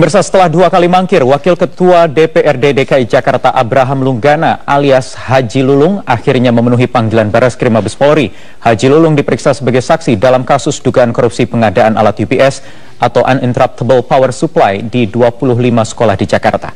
Pemirsa, setelah 2 kali mangkir, Wakil Ketua DPRD DKI Jakarta Abraham Lunggana alias Haji Lulung akhirnya memenuhi panggilan Barreskrim Mabes Polri. Haji Lulung diperiksa sebagai saksi dalam kasus dugaan korupsi pengadaan alat UPS atau Uninterruptible Power Supply di 25 sekolah di Jakarta.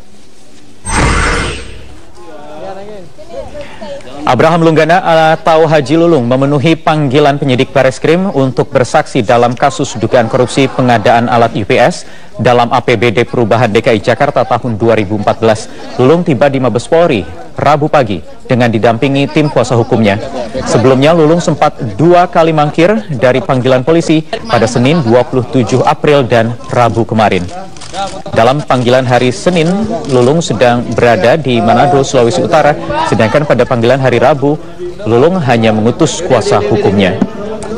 Abraham Lunggana atau Haji Lulung memenuhi panggilan penyidik Barreskrim untuk bersaksi dalam kasus dugaan korupsi pengadaan alat UPS dalam APBD Perubahan DKI Jakarta tahun 2014. Lulung tiba di Mabes Polri Rabu pagi dengan didampingi tim kuasa hukumnya. Sebelumnya Lulung sempat 2 kali mangkir dari panggilan polisi pada Senin 27 April dan Rabu kemarin. Dalam panggilan hari Senin, Lulung sedang berada di Manado, Sulawesi Utara, sedangkan pada panggilan hari Rabu, Lulung hanya mengutus kuasa hukumnya.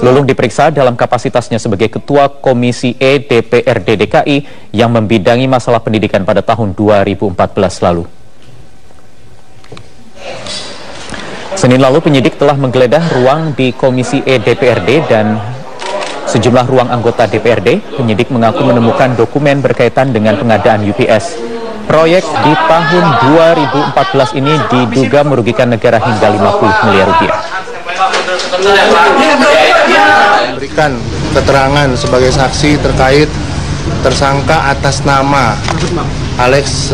Lulung diperiksa dalam kapasitasnya sebagai Ketua Komisi E DPRD DKI yang membidangi masalah pendidikan pada tahun 2014 lalu. Senin lalu penyidik telah menggeledah ruang di Komisi E DPRD dan sejumlah ruang anggota DPRD. Penyidik mengaku menemukan dokumen berkaitan dengan pengadaan UPS. Proyek di tahun 2014 ini diduga merugikan negara hingga 50 miliar rupiah. Memberikan keterangan sebagai saksi terkait tersangka atas nama Alex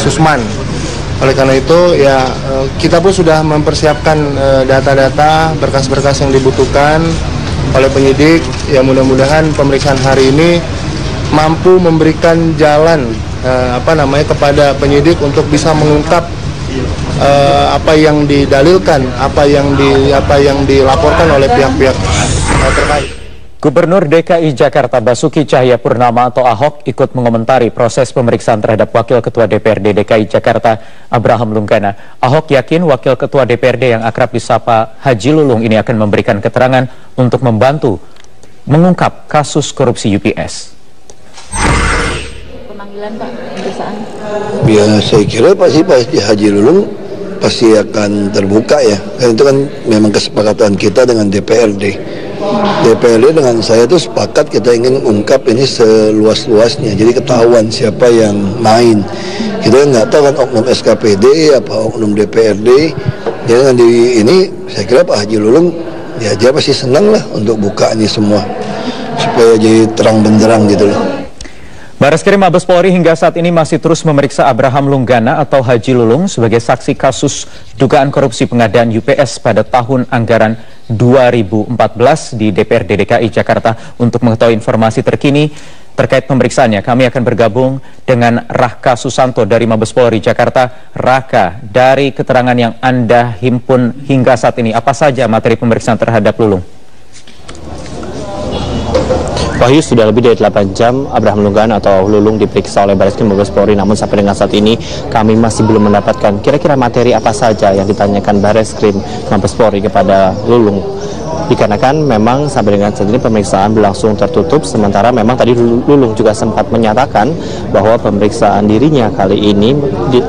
Usman. Oleh karena itu ya kita pun sudah mempersiapkan data-data berkas-berkas yang dibutuhkan oleh penyidik. Ya mudah-mudahan pemeriksaan hari ini mampu memberikan jalan kepada penyidik untuk bisa mengungkap apa yang didalilkan, apa yang dilaporkan oleh pihak-pihak terkait. Gubernur DKI Jakarta Basuki Cahayapurnama atau Ahok ikut mengomentari proses pemeriksaan terhadap Wakil Ketua DPRD DKI Jakarta Abraham Lunggana. Ahok yakin Wakil Ketua DPRD yang akrab disapa Haji Lulung ini akan memberikan keterangan untuk membantu mengungkap kasus korupsi UPS. Pemanggilan Pak, pemeriksaan? Ya saya kira pasti Haji Lulung pasti akan terbuka ya. Karena itu kan memang kesepakatan kita dengan DPRD. DPRD dengan saya itu sepakat kita ingin ungkap ini seluas-luasnya, jadi ketahuan siapa yang main. Kita nggak tahu kan oknum SKPD apa oknum DPRD. Jadi dengan ini saya kira Pak Haji Lulung ya dia pasti senang lah untuk buka ini semua supaya jadi terang benderang gitu loh. Barreskrim Mabes Polri hingga saat ini masih terus memeriksa Abraham Lunggana atau Haji Lulung sebagai saksi kasus dugaan korupsi pengadaan UPS pada tahun anggaran 2014 di DPRD DKI Jakarta. Untuk mengetahui informasi terkini terkait pemeriksaannya, kami akan bergabung dengan Raka Susanto dari Mabes Polri Jakarta. Raka, dari keterangan yang Anda himpun hingga saat ini, apa saja materi pemeriksaan terhadap Lulung? Wahyu, sudah lebih dari 8 jam Abraham Lunggana atau Lulung diperiksa oleh Barreskrim Mabes Polri, namun sampai dengan saat ini kami masih belum mendapatkan kira-kira materi apa saja yang ditanyakan Barreskrim Mabes Polri kepada Lulung. Dikarenakan memang sampai dengan saat ini pemeriksaan berlangsung tertutup, sementara memang tadi Lulung juga sempat menyatakan bahwa pemeriksaan dirinya kali ini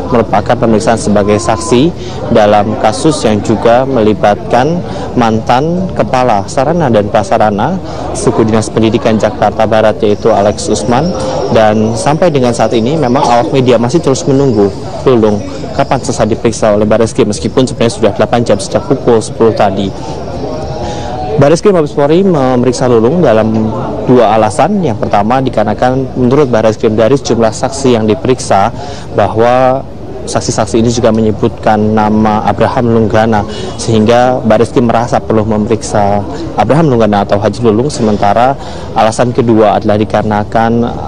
merupakan pemeriksaan sebagai saksi dalam kasus yang juga melibatkan mantan Kepala Sarana dan Prasarana Suku Dinas Pendidikan Jakarta Barat, yaitu Alex Usman. Dan sampai dengan saat ini memang awak media masih terus menunggu Lulung kapan selesai diperiksa oleh Barreskrim, meskipun sebenarnya sudah 8 jam sejak pukul 10 tadi. Barreskrim Mabes Polri memeriksa Lulung dalam 2 alasan. Yang pertama dikarenakan menurut Barreskrim dari sejumlah saksi yang diperiksa bahwa saksi-saksi ini juga menyebutkan nama Abraham Lunggana, sehingga Barreskrim merasa perlu memeriksa Abraham Lunggana atau Haji Lulung. Sementara alasan kedua adalah dikarenakan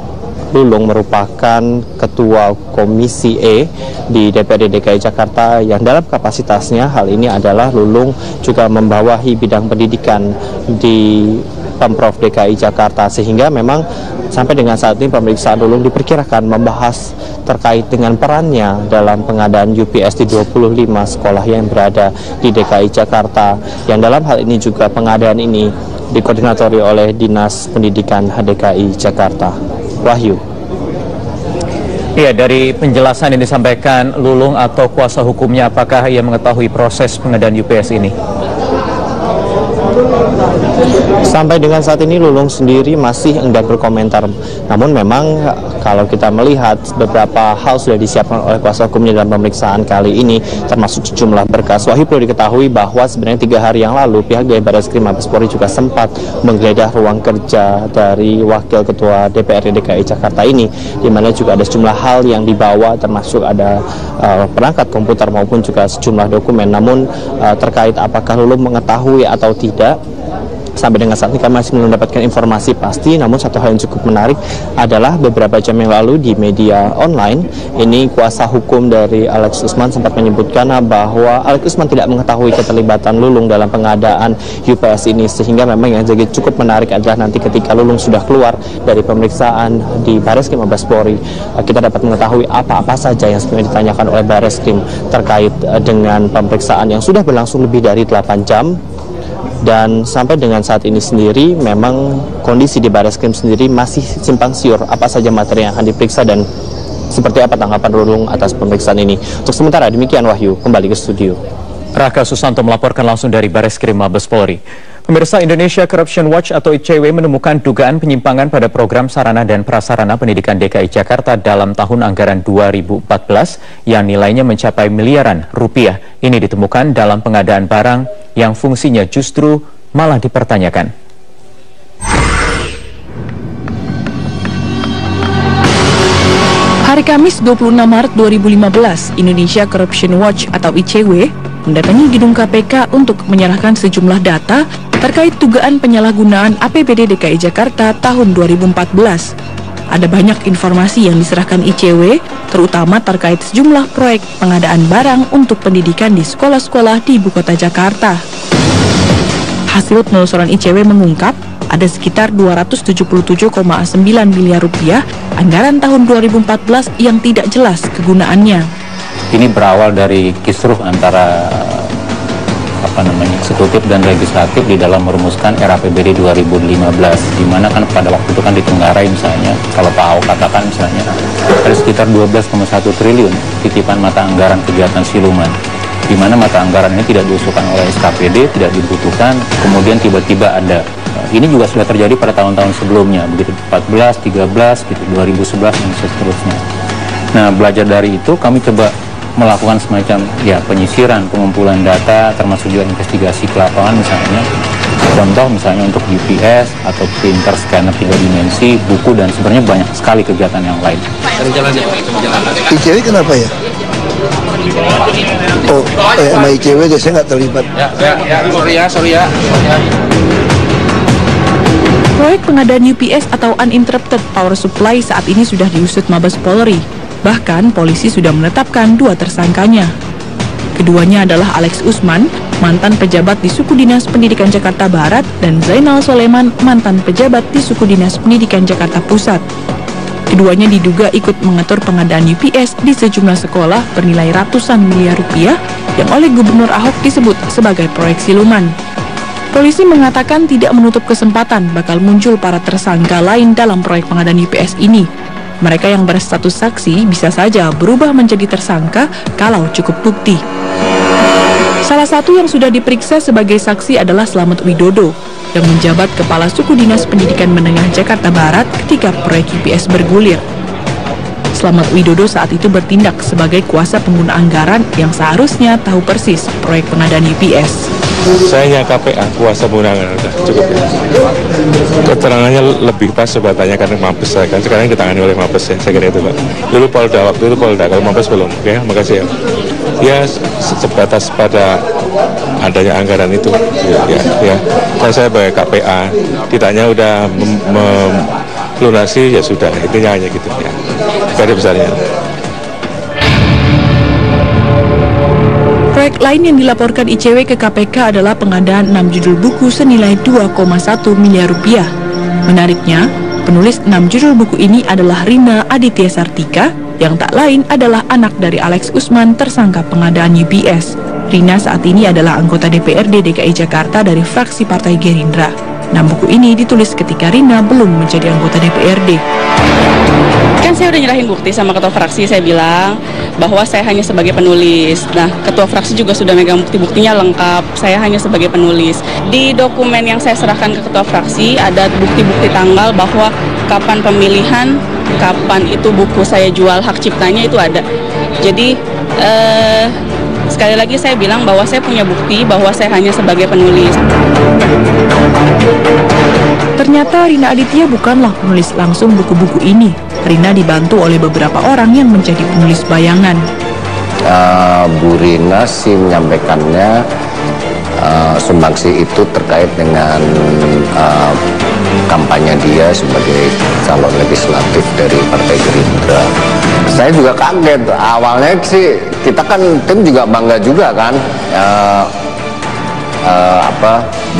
Lulung merupakan Ketua Komisi E di DPRD DKI Jakarta yang dalam kapasitasnya hal ini adalah Lulung juga membawahi bidang pendidikan di Pemprov DKI Jakarta, sehingga memang sampai dengan saat ini pemeriksaan Lulung diperkirakan membahas terkait dengan perannya dalam pengadaan UPS di 25 sekolah yang berada di DKI Jakarta, yang dalam hal ini juga pengadaan ini dikoordinatori oleh Dinas Pendidikan DKI Jakarta. Wahyu. Iya, dari penjelasan yang disampaikan Lulung atau kuasa hukumnya, apakah ia mengetahui proses pengadaan UPS ini? Sampai dengan saat ini Lulung sendiri masih enggan berkomentar. Namun memang kalau kita melihat beberapa hal sudah disiapkan oleh kuasa hukumnya dalam pemeriksaan kali ini, termasuk sejumlah berkas. Wahyu, perlu diketahui bahwa sebenarnya 3 hari yang lalu pihak dari Barreskrim Mabes Polri juga sempat menggeledah ruang kerja dari Wakil Ketua DPRD DKI Jakarta ini, di mana juga ada sejumlah hal yang dibawa, termasuk ada perangkat komputer maupun juga sejumlah dokumen. Namun terkait apakah Lulung mengetahui atau tidak, sampai dengan saat ini kami masih belum mendapatkan informasi pasti. Namun satu hal yang cukup menarik adalah beberapa jam yang lalu di media online ini kuasa hukum dari Alex Usman sempat menyebutkan bahwa Alex Usman tidak mengetahui keterlibatan Lulung dalam pengadaan UPS ini, sehingga memang yang jadi cukup menarik adalah nanti ketika Lulung sudah keluar dari pemeriksaan di Barreskrim Mabes Polri, kita dapat mengetahui apa-apa saja yang sebenarnya ditanyakan oleh Barreskrim terkait dengan pemeriksaan yang sudah berlangsung lebih dari 8 jam. Dan sampai dengan saat ini sendiri memang kondisi di Barreskrim sendiri masih simpang siur apa saja materi yang akan diperiksa dan seperti apa tanggapan Lulung atas pemeriksaan ini. Untuk sementara demikian, Wahyu, kembali ke studio. Raka Susanto melaporkan langsung dari Barreskrim Mabes Polri. Pemirsa, Indonesia Corruption Watch atau ICW menemukan dugaan penyimpangan pada program sarana dan prasarana pendidikan DKI Jakarta dalam tahun anggaran 2014 yang nilainya mencapai miliaran rupiah. Ini ditemukan dalam pengadaan barang yang fungsinya justru malah dipertanyakan. Hari Kamis 26 Maret 2015, Indonesia Corruption Watch atau ICW mendatangi gedung KPK untuk menyerahkan sejumlah data terkait dugaan penyalahgunaan APBD DKI Jakarta tahun 2014. Ada banyak informasi yang diserahkan ICW, terutama terkait sejumlah proyek pengadaan barang untuk pendidikan di sekolah-sekolah di Ibu Kota Jakarta. Hasil penelusuran ICW mengungkap ada sekitar 277,9 miliar rupiah anggaran tahun 2014 yang tidak jelas kegunaannya. Ini berawal dari kisruh antara eksekutif dan legislatif di dalam merumuskan RAPBD 2015, di mana kan pada waktu itu kan ditenggarai misalnya, kalau Pak Ahok katakan misalnya ada sekitar 12,1 triliun titipan mata anggaran kegiatan siluman, di mana mata anggaran ini tidak diusulkan oleh SKPD, tidak dibutuhkan, kemudian tiba-tiba ada. Ini juga sudah terjadi pada tahun-tahun sebelumnya, begitu 14, 13, gitu, 2011 dan seterusnya. Nah, belajar dari itu kami coba melakukan semacam penyisiran, pengumpulan data, termasuk juga investigasi ke lapangan misalnya. Contoh misalnya untuk UPS atau printer scanner 3 dimensi, buku, dan sebenarnya banyak sekali kegiatan yang lain. ICW kenapa ya? Sama ICW saya nggak terlibat. Sorry ya. Proyek pengadaan UPS atau Uninterrupted Power Supply saat ini sudah diusut Mabes Polri. Bahkan polisi sudah menetapkan 2 tersangkanya. Keduanya adalah Alex Usman, mantan pejabat di Suku Dinas Pendidikan Jakarta Barat, dan Zainal Soleman, mantan pejabat di Suku Dinas Pendidikan Jakarta Pusat. Keduanya diduga ikut mengatur pengadaan UPS di sejumlah sekolah bernilai ratusan miliar rupiah yang oleh Gubernur Ahok disebut sebagai proyek siluman. Polisi mengatakan tidak menutup kesempatan bakal muncul para tersangka lain dalam proyek pengadaan UPS ini. Mereka yang berstatus saksi bisa saja berubah menjadi tersangka kalau cukup bukti. Salah satu yang sudah diperiksa sebagai saksi adalah Slamet Widodo, yang menjabat Kepala Suku Dinas Pendidikan Menengah Jakarta Barat ketika proyek UPS bergulir. Slamet Widodo saat itu bertindak sebagai kuasa pengguna anggaran yang seharusnya tahu persis proyek pengadaan UPS. Saya KPA, kuasa pengguna anggaran, cukup ya. Keterangannya lebih pas coba tanyakan Mabes, kan sekarang ditangani oleh Mabes ya, saya kira itu Pak. Dulu Polda, waktu itu Polda, kalau Mabes belum. Oke, makasih ya. Ya, sebatas pada adanya anggaran itu, ya. Dan saya sebagai KPA, ditanya udah melunasi, ya sudah, intinya hanya gitu ya. Pada besarnya. Proyek lain yang dilaporkan ICW ke KPK adalah pengadaan 6 judul buku senilai 2,1 miliar rupiah. Menariknya, penulis 6 judul buku ini adalah Rina Aditya Sartika, yang tak lain adalah anak dari Alex Usman tersangka pengadaan UPS. Rina saat ini adalah anggota DPRD DKI Jakarta dari fraksi Partai Gerindra. 6 buku ini ditulis ketika Rina belum menjadi anggota DPRD. Kan saya udah nyerahin bukti sama ketua fraksi, saya bilang bahwa saya hanya sebagai penulis. Nah, ketua fraksi juga sudah megang bukti-buktinya lengkap. Saya hanya sebagai penulis. Di dokumen yang saya serahkan ke ketua fraksi ada bukti-bukti tanggal bahwa kapan pemilihan, kapan itu buku saya jual hak ciptanya itu ada. Jadi sekali lagi saya bilang bahwa saya punya bukti bahwa saya hanya sebagai penulis. Ternyata Rina Aditya bukanlah penulis langsung buku-buku ini. Rina dibantu oleh beberapa orang yang menjadi penulis bayangan. Bu Rina sih menyampaikannya sumbangsi itu terkait dengan kampanye dia sebagai calon legislatif dari Partai Gerindra. Saya juga kaget, awalnya sih kita kan tim juga bangga juga kan,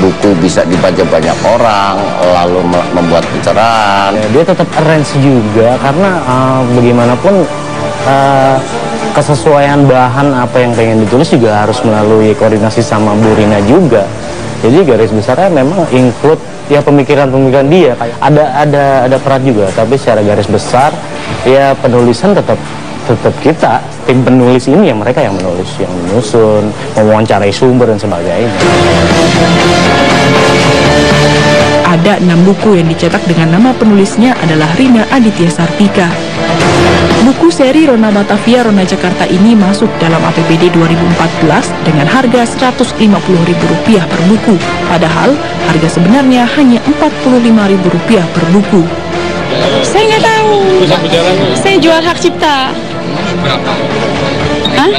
buku bisa dibaca banyak orang, lalu membuat pencerahan. Dia tetap arrange juga karena bagaimanapun kesesuaian bahan apa yang pengen ditulis juga harus melalui koordinasi sama Bu Rina juga. Jadi garis besarnya memang include ya pemikiran-pemikiran dia. Ada peran juga, tapi secara garis besar ya penulisan tetap kita, tim penulis ini yang mereka yang menulis, yang menyusun, mewawancarai sumber dan sebagainya. Ada 6 buku yang dicetak dengan nama penulisnya adalah Rina Aditya Sartika. Buku seri Rona Batavia, Rona Jakarta ini masuk dalam APBD 2014 dengan harga Rp150.000 per buku. Padahal harga sebenarnya hanya Rp45.000 per buku. Saya nggak tahu. Saya jual hak cipta. Berapa? Hah?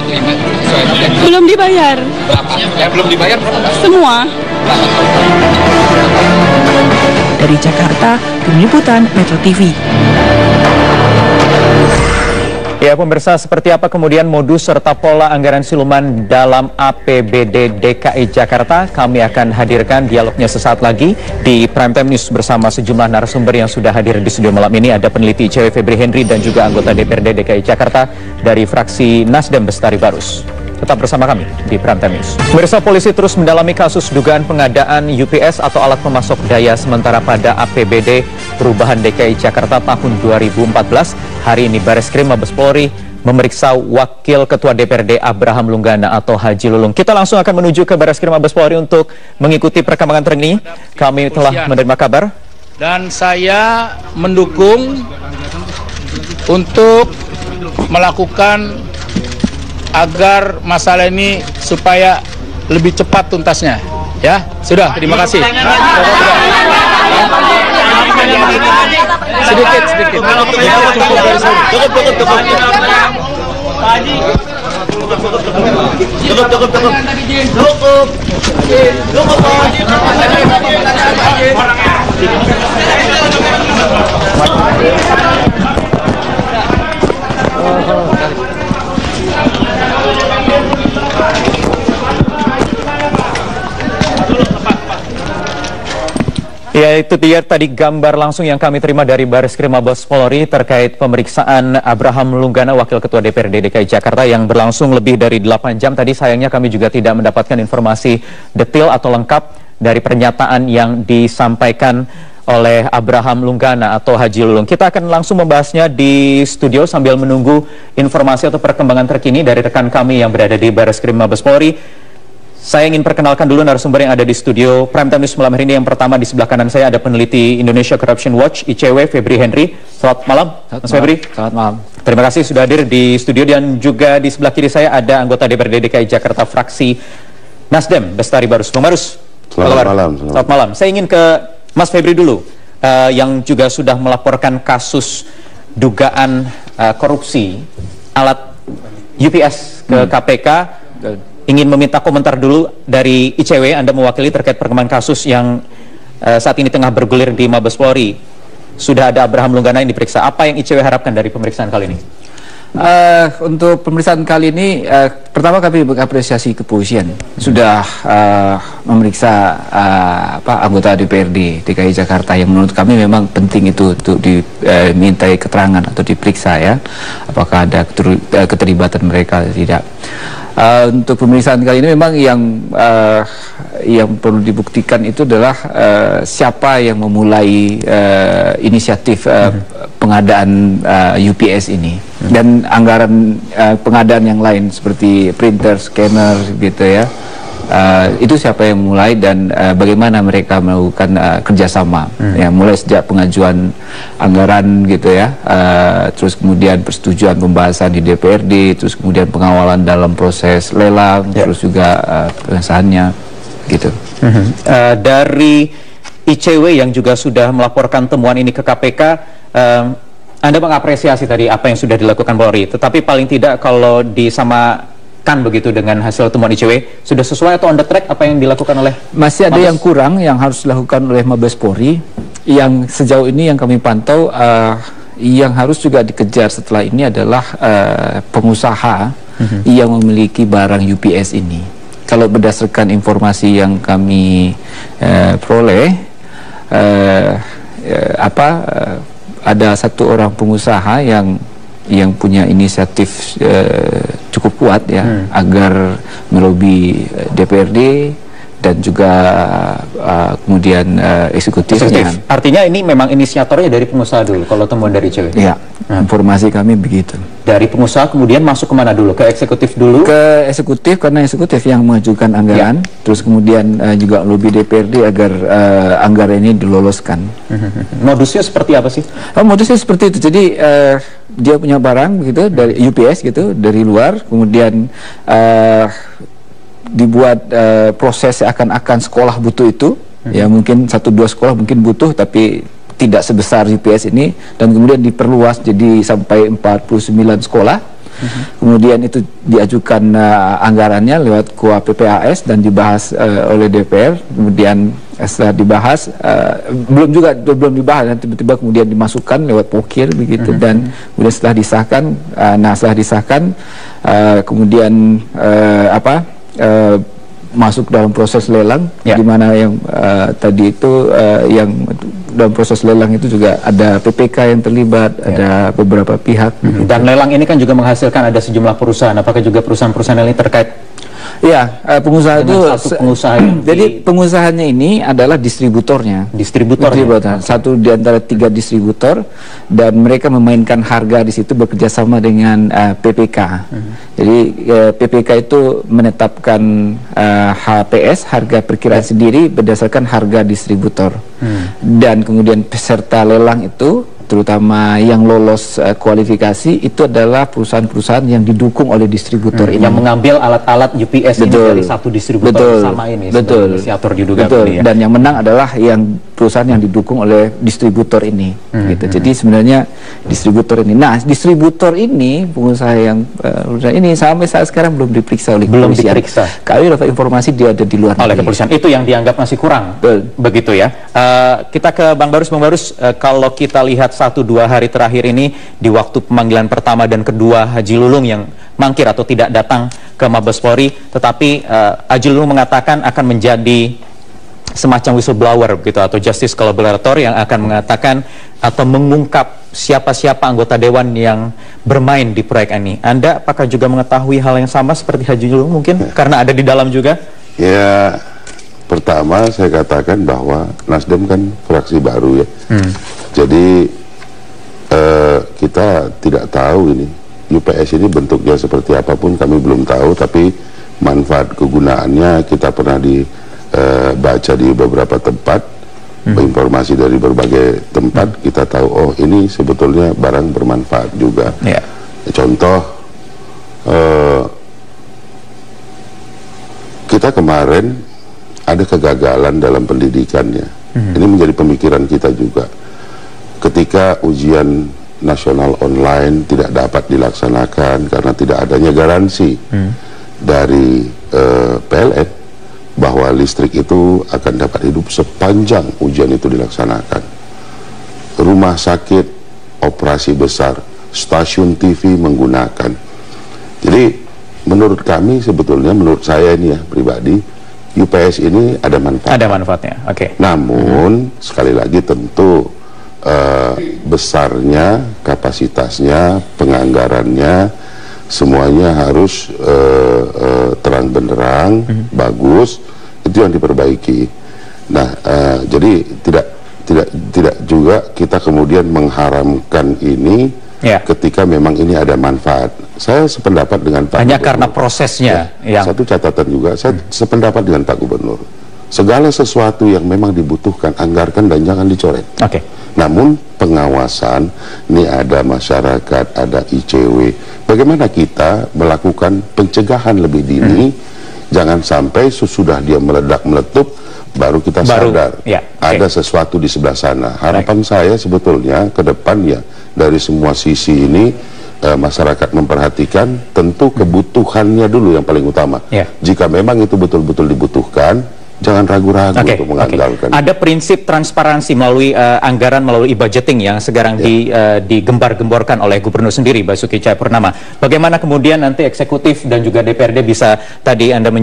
Belum dibayar. Berapa? Yang belum dibayar berapa? Semua. Dari Jakarta, Tim Liputan Metro TV. Ya pemirsa, seperti apa kemudian modus serta pola anggaran siluman dalam APBD DKI Jakarta? Kami akan hadirkan dialognya sesaat lagi di Prime Time News bersama sejumlah narasumber yang sudah hadir di studio malam ini. Ada peneliti ICW Febri Henry dan juga anggota DPRD DKI Jakarta dari fraksi Nasdem Bestari Barus. Tetap bersama kami di Prime Time News. Pemirsa, polisi terus mendalami kasus dugaan pengadaan UPS atau alat pemasok daya sementara pada APBD Perubahan DKI Jakarta tahun 2014. Hari ini Bareskrim Mabes Polri memeriksa Wakil Ketua DPRD Abraham Lunggana atau Haji Lulung. Kita langsung akan menuju ke Bareskrim Mabes Polri untuk mengikuti perkembangan terkini. Kami telah menerima kabar. Dan saya mendukung untuk melakukan agar masalah ini supaya lebih cepat tuntasnya. Ya, sudah. Terima kasih. Sedikit. Ya, itu dia tadi gambar langsung yang kami terima dari Bareskrim Mabes Polri terkait pemeriksaan Abraham Lunggana, Wakil Ketua DPRD DKI Jakarta yang berlangsung lebih dari 8 jam. Tadi sayangnya kami juga tidak mendapatkan informasi detail atau lengkap dari pernyataan yang disampaikan oleh Abraham Lunggana atau Haji Lulung. Kita akan langsung membahasnya di studio sambil menunggu informasi atau perkembangan terkini dari rekan kami yang berada di Bareskrim Mabes Polri. Saya ingin perkenalkan dulu narasumber yang ada di studio Prime Time News malam hari ini. Yang pertama di sebelah kanan saya ada peneliti Indonesia Corruption Watch ICW Febri Henry. Selamat malam, Mas Febri. Selamat malam. Terima kasih sudah hadir di studio. Dan juga di sebelah kiri saya ada anggota DPRD DKI Jakarta fraksi Nasdem Bestari Barus. Bang Barus, selamat malam. Selamat malam. Saya ingin ke Mas Febri dulu, yang juga sudah melaporkan kasus dugaan korupsi alat UPS ke KPK. Ingin meminta komentar dulu dari ICW, Anda mewakili terkait perkembangan kasus yang saat ini tengah bergulir di Mabes Polri. Sudah ada Abraham Lunggana yang diperiksa. Apa yang ICW harapkan dari pemeriksaan kali ini? Untuk pemeriksaan kali ini, pertama kami mengapresiasi kepolisian sudah memeriksa anggota DPRD DKI Jakarta yang menurut kami memang penting itu untuk dimintai keterangan atau diperiksa ya, apakah ada keterlibatan mereka atau tidak. Untuk pemeriksaan kali ini memang yang perlu dibuktikan itu adalah siapa yang memulai inisiatif pengadaan UPS ini dan anggaran pengadaan yang lain seperti printer, scanner gitu ya. Itu siapa yang mulai dan bagaimana mereka melakukan kerjasama ya, mulai sejak pengajuan anggaran gitu ya, terus kemudian persetujuan pembahasan di DPRD, terus kemudian pengawalan dalam proses lelang, terus juga pengesahannya gitu. Dari ICW yang juga sudah melaporkan temuan ini ke KPK, Anda mengapresiasi tadi apa yang sudah dilakukan Polri, tetapi paling tidak kalau kan begitu dengan hasil temuan ICW, sudah sesuai atau on the track apa yang dilakukan oleh masih ada Mabes? Yang kurang yang harus dilakukan oleh Mabes Polri, yang sejauh ini yang kami pantau yang harus juga dikejar setelah ini adalah pengusaha yang memiliki barang UPS ini. Kalau berdasarkan informasi yang kami peroleh, ada satu orang pengusaha yang punya inisiatif cukup kuat ya agar melobi DPRD dan juga kemudian eksekutifnya. Artinya ini memang inisiatornya dari pengusaha dulu kalau temuan dari ICW? Ya, informasi kami begitu. Dari pengusaha kemudian masuk kemana dulu? Ke eksekutif dulu? Ke eksekutif, karena eksekutif yang mengajukan anggaran, terus kemudian juga lobby DPRD agar anggaran ini diloloskan. Modusnya seperti apa sih? Modusnya seperti itu, jadi dia punya barang gitu dari UPS gitu dari luar, kemudian dibuat proses seakan-akan sekolah butuh itu, ya mungkin 1-2 sekolah mungkin butuh tapi tidak sebesar UPS ini, dan kemudian diperluas jadi sampai 49 sekolah. Kemudian itu diajukan anggarannya lewat KUA PPAS dan dibahas oleh DPR. Kemudian setelah dibahas, belum dibahas, dan tiba-tiba kemudian dimasukkan lewat pokir begitu, dan kemudian setelah disahkan, kemudian masuk dalam proses lelang, di mana yang tadi itu yang dalam proses lelang itu juga ada PPK yang terlibat, ada beberapa pihak. Dan lelang ini kan juga menghasilkan ada sejumlah perusahaan. Apakah juga perusahaan-perusahaan ini terkait? Ya, pengusaha itu jadi pengusahanya ini adalah distributornya. Distributor. Satu di antara 3 distributor, dan mereka memainkan harga di situ bekerjasama dengan PPK. Jadi PPK itu menetapkan HPS, harga perkiraan sendiri berdasarkan harga distributor. Dan kemudian peserta lelang itu, terutama yang lolos kualifikasi, itu adalah perusahaan-perusahaan yang didukung oleh distributor ini. Yang mengambil alat-alat UPS ini dari satu distributor sama ini. Inisiator diduga. Ya. Dan yang menang adalah yang perusahaan yang didukung oleh distributor ini. Gitu. Jadi sebenarnya distributor ini. Nah, distributor ini, pengusaha yang ini sampai saat sekarang belum diperiksa oleh kepolisian. Kami dapat informasi dia ada di luar oleh kepolisian. Itu yang dianggap masih kurang. Begitu ya. Kita ke Bang Barus. Bang Barus, kalau kita lihat 1-2 hari terakhir ini, di waktu pemanggilan pertama dan kedua Haji Lulung yang mangkir atau tidak datang ke Mabes Polri, tetapi Haji Lulung mengatakan akan menjadi semacam whistleblower gitu, atau justice collaborator yang akan mengatakan atau mengungkap siapa-siapa anggota dewan yang bermain di proyek ini. Anda apakah juga mengetahui hal yang sama seperti Haji Lulung mungkin karena ada di dalam juga? Ya, pertama saya katakan bahwa Nasdem kan fraksi baru ya. Jadi kita tidak tahu ini UPS ini bentuknya seperti apapun, kami belum tahu, tapi manfaat kegunaannya kita pernah dibaca di beberapa tempat, informasi dari berbagai tempat, kita tahu oh ini sebetulnya barang bermanfaat juga. Contoh, kita kemarin ada kegagalan dalam pendidikannya. Ini menjadi pemikiran kita juga. Ketika ujian nasional online tidak dapat dilaksanakan karena tidak adanya garansi dari PLN bahwa listrik itu akan dapat hidup sepanjang ujian itu dilaksanakan. Rumah sakit operasi besar, stasiun TV menggunakan. Jadi menurut kami sebetulnya, menurut saya ini ya pribadi, UPS ini ada manfaat. Ada manfaatnya, oke. Namun sekali lagi tentu besarnya, kapasitasnya, penganggarannya semuanya harus terang benderang, bagus, itu yang diperbaiki. Nah, jadi tidak juga kita kemudian mengharamkan ini ketika memang ini ada manfaat. Saya sependapat dengan Pak Hanya Gubernur. karena prosesnya yang... Satu catatan juga, saya sependapat dengan Pak Gubernur. Segala sesuatu yang memang dibutuhkan, anggarkan dan jangan dicoret. Namun pengawasan, ini ada masyarakat, ada ICW. Bagaimana kita melakukan pencegahan lebih dini, jangan sampai sesudah dia meledak-meletup, baru kita sadar ada sesuatu di sebelah sana. Harapan saya sebetulnya ke depannya dari semua sisi ini, masyarakat memperhatikan tentu kebutuhannya dulu yang paling utama. Jika memang itu betul-betul dibutuhkan, jangan ragu-ragu untuk menganggarkan. Ada prinsip transparansi melalui anggaran, melalui budgeting yang sekarang digembar-gemborkan oleh Gubernur sendiri, Basuki Cahayapurnama. Bagaimana kemudian nanti eksekutif dan juga DPRD bisa tadi Anda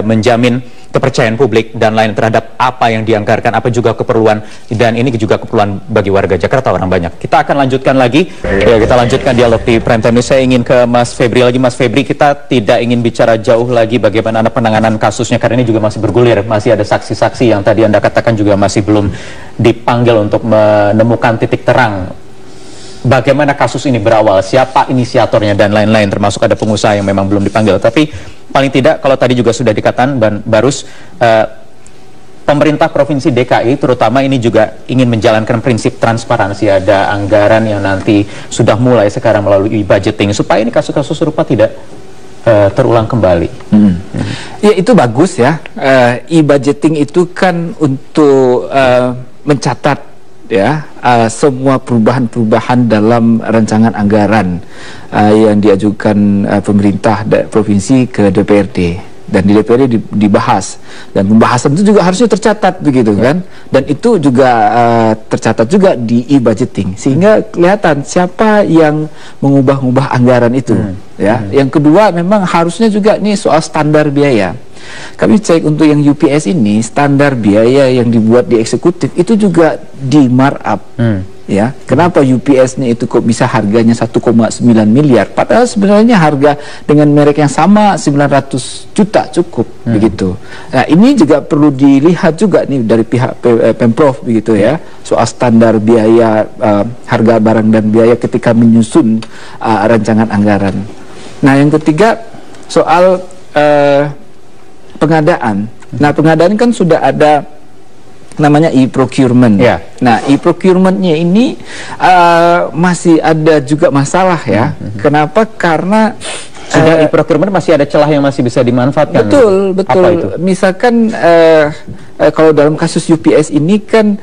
menjamin kepercayaan publik dan lain terhadap apa yang dianggarkan, apa juga keperluan, dan ini juga keperluan bagi warga Jakarta orang banyak. Kita akan lanjutkan lagi, kita lanjutkan dialog di Prime Time News. Saya ingin ke Mas Febri lagi. Mas Febri, kita tidak ingin bicara jauh lagi bagaimana penanganan kasusnya, karena ini juga masih bergulir, masih ada saksi-saksi yang tadi Anda katakan juga masih belum dipanggil untuk menemukan titik terang bagaimana kasus ini berawal, siapa inisiatornya dan lain-lain, termasuk ada pengusaha yang memang belum dipanggil. Tapi paling tidak kalau tadi juga sudah dikatakan Barus, pemerintah Provinsi DKI terutama ini juga ingin menjalankan prinsip transparansi. Ada anggaran yang nanti sudah mulai sekarang melalui budgeting supaya ini kasus-kasus serupa tidak terulang kembali. Ya, itu bagus ya. E-budgeting itu kan untuk mencatat semua perubahan-perubahan dalam rancangan anggaran yang diajukan pemerintah provinsi ke DPRD, dan di DPRD dibahas, dan pembahasan itu juga harusnya tercatat begitu kan, dan itu juga tercatat juga di e-budgeting sehingga kelihatan siapa yang mengubah-ubah anggaran itu. Yang kedua, memang harusnya juga nih soal standar biaya. Kami cek untuk yang UPS ini, standar biaya yang dibuat di eksekutif itu juga di markup. Kenapa UPS-nya itu kok bisa harganya 1,9 miliar, padahal sebenarnya harga dengan merek yang sama 900 juta cukup begitu. Nah, ini juga perlu dilihat juga nih dari pihak Pemprov begitu ya, soal standar biaya, harga barang dan biaya ketika menyusun rancangan anggaran. Nah, yang ketiga soal pengadaan. Nah, pengadaan kan sudah ada namanya e-procurement. Nah, e-procurementnya ini masih ada juga masalah ya. Kenapa? Karena sudah e-procurement masih ada celah yang masih bisa dimanfaatkan. Betul. Apa itu? Misalkan kalau dalam kasus UPS ini kan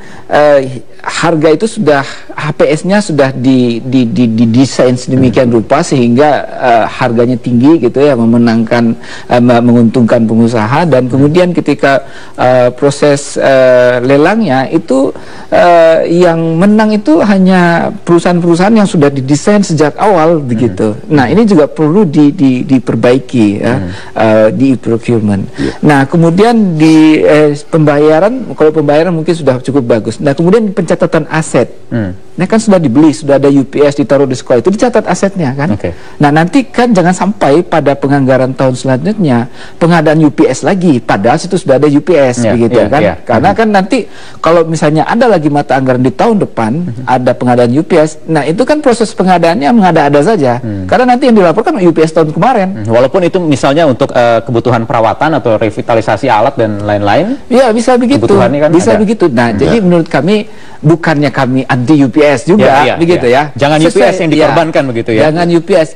harga itu sudah, HPS-nya sudah didesain sedemikian rupa sehingga harganya tinggi gitu ya, menguntungkan pengusaha, dan kemudian ketika proses lelangnya itu yang menang itu hanya perusahaan-perusahaan yang sudah didesain sejak awal begitu. Nah, ini juga perlu diperbaiki ya, di procurement. Nah, kemudian di pembayaran, kalau pembayaran mungkin sudah cukup bagus. Nah, kemudian pencatatan aset. Nah, kan sudah dibeli, sudah ada UPS ditaruh di sekolah, itu dicatat asetnya kan. Nah, nanti kan jangan sampai pada penganggaran tahun selanjutnya pengadaan UPS lagi, padahal situ sudah ada UPS begitu kan. Karena kan nanti kalau misalnya ada lagi mata anggaran di tahun depan ada pengadaan UPS, nah itu kan proses pengadaannya mengada-ada saja. Karena nanti yang dilaporkan UPS tahun kemarin. Walaupun itu misalnya untuk kebutuhan perawatan atau revitalisasi alat dan lain-lain. Ya, bisa begitu. Kan bisa begitu. Nah, jadi menurut kami bukannya kami anti UPS juga begitu ya. Jangan UPS yang dikorbankan begitu ya. Jangan UPS.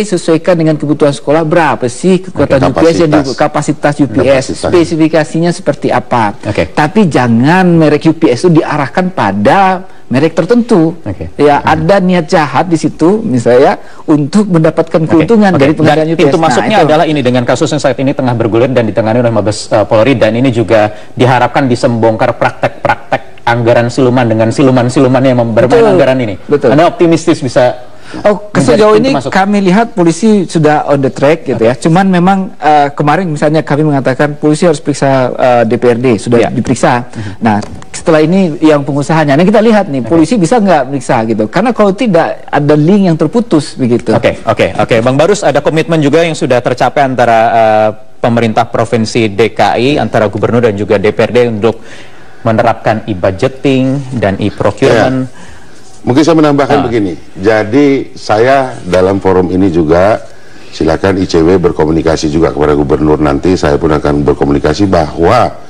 Sesuaikan dengan kebutuhan sekolah, berapa sih kekuatan UPS yang kapasitas UPS, spesifikasinya seperti apa. Tapi jangan merek UPS itu diarahkan pada merek tertentu. Ada niat jahat di situ misalnya untuk mendapatkan keuntungan dari pengadaan UPS. Pintu masuknya adalah ini dengan kasus yang saat ini tengah bergulir dan ditangani oleh Mabes Polri, dan ini juga diharapkan bisa membongkar praktek-praktek anggaran siluman dengan siluman-siluman yang bermain anggaran ini. Anda optimistis bisa? Sejauh ini kami lihat polisi sudah on the track gitu ya. Cuman memang kemarin misalnya kami mengatakan polisi harus periksa DPRD, sudah diperiksa. Nah, setelah ini yang pengusahanya. Nah kita lihat nih, polisi bisa nggak meriksa gitu? Karena kalau tidak ada link yang terputus begitu. Oke. Bang Barus, ada komitmen juga yang sudah tercapai antara pemerintah provinsi DKI, antara gubernur dan juga DPRD untuk menerapkan e-budgeting dan e-procurement. Mungkin saya menambahkan begini. Jadi saya dalam forum ini juga silakan ICW berkomunikasi juga kepada gubernur, nanti saya pun akan berkomunikasi bahwa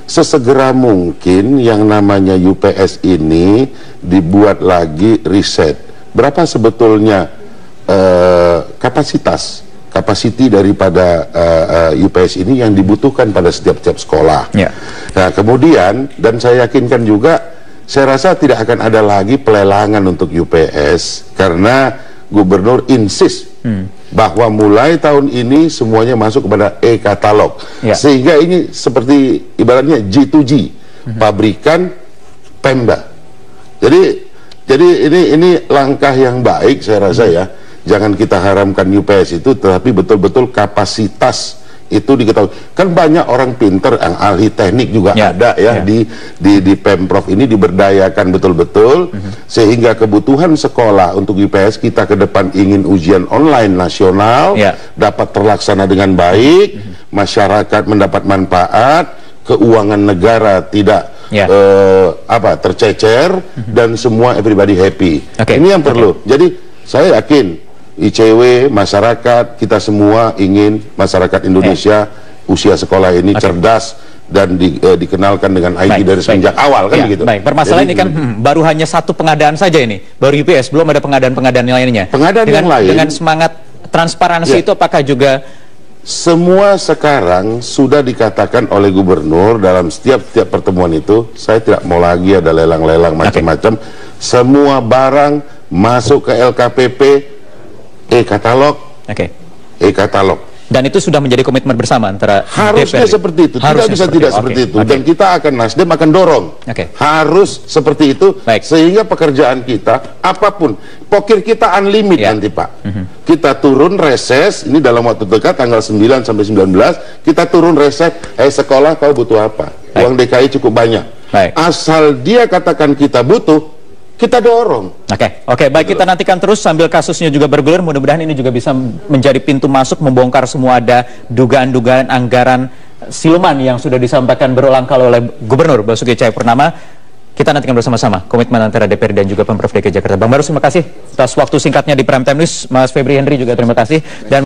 sesegera mungkin yang namanya UPS ini dibuat lagi riset. Berapa sebetulnya kapasiti daripada UPS ini yang dibutuhkan pada setiap sekolah. Nah kemudian, dan saya yakinkan juga, saya rasa tidak akan ada lagi pelelangan untuk UPS karena gubernur insist bahwa mulai tahun ini semuanya masuk kepada e-katalog, sehingga ini seperti ibaratnya G2G, pabrikan Pemda. Jadi ini langkah yang baik saya rasa ya. Jangan kita haramkan UPS itu, tetapi betul-betul kapasitas itu diketahui. Kan banyak orang pinter, yang ahli teknik juga ada ya di Pemprov ini, diberdayakan betul-betul sehingga kebutuhan sekolah untuk UPS kita ke depan ingin ujian online nasional dapat terlaksana dengan baik, masyarakat mendapat manfaat, keuangan negara tidak tercecer, dan semua everybody happy. Ini yang perlu. Jadi saya yakin ICW, masyarakat, kita semua ingin masyarakat Indonesia usia sekolah ini cerdas dan dikenalkan dengan IT dari semenjak awal kan begitu. Permasalahan ini kan baru hanya satu pengadaan saja ini, baru UPS, belum ada pengadaan-pengadaan lainnya. Pengadaan yang lain dengan semangat transparansi itu apakah juga semua sekarang sudah dikatakan oleh gubernur dalam setiap pertemuan itu, saya tidak mau lagi ada lelang-lelang macam-macam. Semua barang masuk ke LKPP, e-katalog, e-katalog. Dan itu sudah menjadi komitmen bersama antara harusnya DPRD. Seperti itu, tidak bisa tidak seperti itu. Dan kita akan, Nasdem akan dorong harus seperti itu, sehingga pekerjaan kita apapun, pokir kita unlimited nanti Pak. Kita turun reses, ini dalam waktu dekat tanggal 9 sampai 19, kita turun reses, sekolah kau butuh apa? Uang DKI cukup banyak. Asal dia katakan kita butuh, kita dorong. Oke, baik, kita nantikan terus sambil kasusnya juga bergulir. Mudah-mudahan ini juga bisa menjadi pintu masuk, membongkar semua ada dugaan-dugaan anggaran siluman yang sudah disampaikan berulang kali oleh Gubernur Basuki Cahayapurnama. Kita nantikan bersama-sama komitmen antara DPR dan juga Pemprov DKI Jakarta. Bang Barus, terima kasih atas waktu singkatnya di Prime Time News. Mas Febri Henry juga terima kasih. Dan